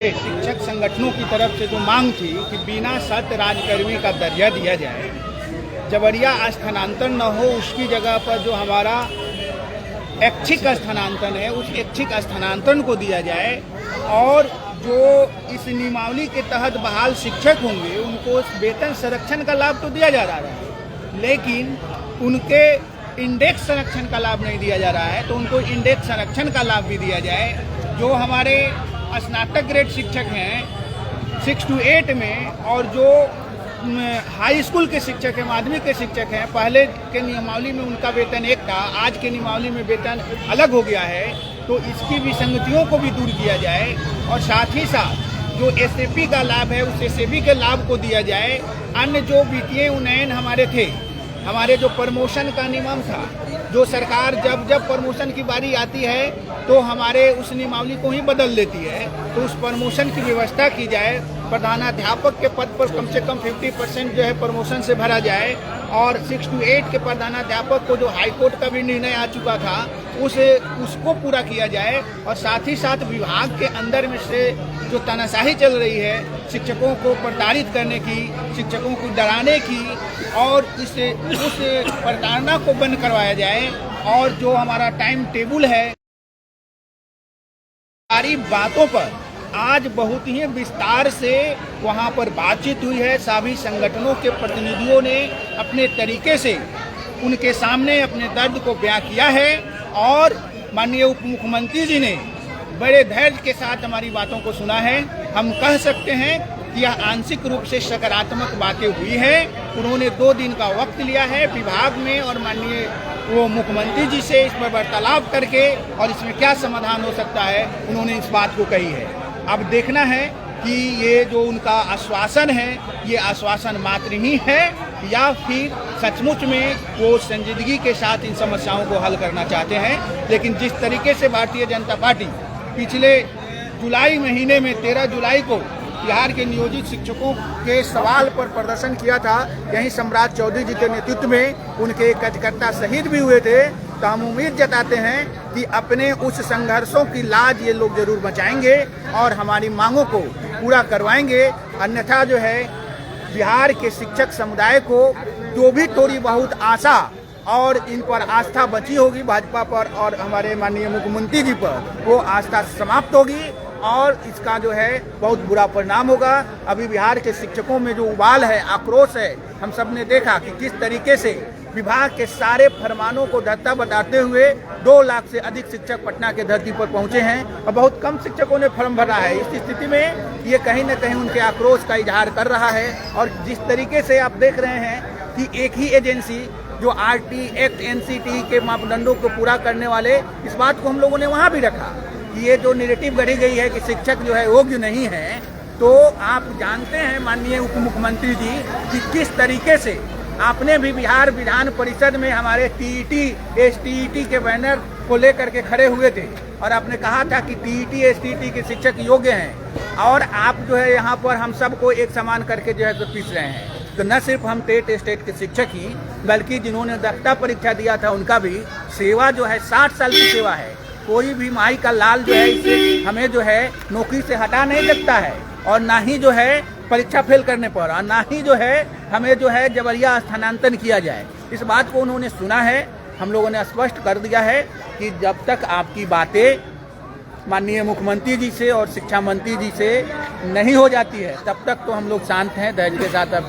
शिक्षक संगठनों की तरफ से जो मांग थी कि बिना शर्त राजकर्मी का दर्जा दिया जाए, जबरिया स्थानांतरण न हो, उसकी जगह पर जो हमारा ऐच्छिक स्थानांतरण है उस ऐच्छिक स्थानांतरण को दिया जाए और जो इस नियमावली के तहत बहाल शिक्षक होंगे उनको वेतन संरक्षण का लाभ तो दिया जा रहा है, लेकिन उनके इंडेक्स संरक्षण का लाभ नहीं दिया जा रहा है। तो उनको इंडेक्स संरक्षण का लाभ भी दिया जाए। जो हमारे स्नातक ग्रेड शिक्षक हैं 6 to 8 में, और जो हाई स्कूल के शिक्षक हैं, माध्यमिक के शिक्षक हैं, पहले के नियमावली में उनका वेतन एक था, आज के नियमावली में वेतन अलग हो गया है। तो इसकी विसंगतियों को भी दूर किया जाए और साथ ही साथ जो एसएपी का लाभ है उस एसएपी के लाभ को दिया जाए। अन्य जो वित्तीय उन्नयन हमारे थे, हमारे जो प्रमोशन का नियम था, जो सरकार जब प्रमोशन की बारी आती है तो हमारे उस नियमावली को ही बदल देती है, तो उस प्रमोशन की व्यवस्था की जाए। प्रधानाध्यापक के पद पर कम से कम 50% जो है प्रमोशन से भरा जाए और 6 to 8 के प्रधानाध्यापक को जो हाईकोर्ट का भी निर्णय आ चुका था उसको पूरा किया जाए। और साथ ही साथ विभाग के अंदर में से जो तानाशाही चल रही है, शिक्षकों को प्रताड़ित करने की, शिक्षकों को डराने की, और उस प्रताड़ना को बंद करवाया जाए। और जो हमारा टाइम टेबल है, सारी बातों पर आज बहुत ही विस्तार से वहां पर बातचीत हुई है। सभी संगठनों के प्रतिनिधियों ने अपने तरीके से उनके सामने अपने दर्द को बयां किया है और माननीय उप मुख्यमंत्री जी ने बड़े धैर्य के साथ हमारी बातों को सुना है। हम कह सकते हैं कि यह आंशिक रूप से सकारात्मक बातें हुई है। उन्होंने 2 दिन का वक्त लिया है विभाग में और माननीय वो मुख्यमंत्री जी से इस पर वार्तालाप करके, और इसमें क्या समाधान हो सकता है उन्होंने इस बात को कही है। अब देखना है कि ये जो उनका आश्वासन है ये आश्वासन मात्र ही है या फिर सचमुच में वो संजीदगी के साथ इन समस्याओं को हल करना चाहते हैं। लेकिन जिस तरीके से भारतीय जनता पार्टी पिछले जुलाई महीने में 13 जुलाई को बिहार के नियोजित शिक्षकों के सवाल पर प्रदर्शन किया था, यहीं सम्राट चौधरी जी के नेतृत्व में उनके कार्यकर्ता शहीद भी हुए थे, तो हम उम्मीद जताते हैं कि अपने उस संघर्षों की लाज ये लोग जरूर बचाएंगे और हमारी मांगों को पूरा करवाएंगे। अन्यथा जो है बिहार के शिक्षक समुदाय को जो भी थोड़ी बहुत आशा और इन पर आस्था बची होगी भाजपा पर और हमारे माननीय मुख्यमंत्री जी पर, वो आस्था समाप्त होगी और इसका जो है बहुत बुरा परिणाम होगा। अभी बिहार के शिक्षकों में जो उबाल है, आक्रोश है, हम सब ने देखा कि किस तरीके से विभाग के सारे फरमानों को धत्ता बताते हुए 2 लाख से अधिक शिक्षक पटना के धरती पर पहुंचे हैं और बहुत कम शिक्षकों ने फॉर्म भरा है। इस स्थिति में ये कहीं न कहीं उनके आक्रोश का इजहार कर रहा है। और जिस तरीके से आप देख रहे हैं कि एक ही एजेंसी जो आरटी एक्ट एनसीटी के मापदंडों को पूरा करने वाले, इस बात को हम लोगों ने वहाँ भी रखा कि ये जो नैरेटिव गढ़ी गई है कि शिक्षक जो है योग्य नहीं है, तो आप जानते हैं माननीय उप मुख्यमंत्री जी कि किस तरीके से आपने भी बिहार विधान परिषद में हमारे टीईटी एसटीईटी के बैनर को लेकर के खड़े हुए थे और आपने कहा था कि टीईटी एसटीईटी के शिक्षक योग्य हैं और आप जो है यहाँ पर हम सबको एक समान करके जो है तो पीस रहे हैं। तो न सिर्फ हम टेट स्टेट के शिक्षक ही, बल्कि जिन्होंने दक्षता परीक्षा दिया था उनका भी सेवा जो है 60 साल की सेवा है। कोई भी माई का लाल जो है इसे हमें जो है नौकरी से हटा नहीं सकता है, और ना ही जो है परीक्षा फेल करने पर, और ना ही जो है हमें जो है जबरिया स्थानांतरण किया जाए। इस बात को उन्होंने सुना है। हम लोगों ने स्पष्ट कर दिया है कि जब तक आपकी बातें माननीय मुख्यमंत्री जी से और शिक्षा मंत्री जी से नहीं हो जाती है तब तक तो हम लोग शांत हैं, धैर्य के साथ आपकी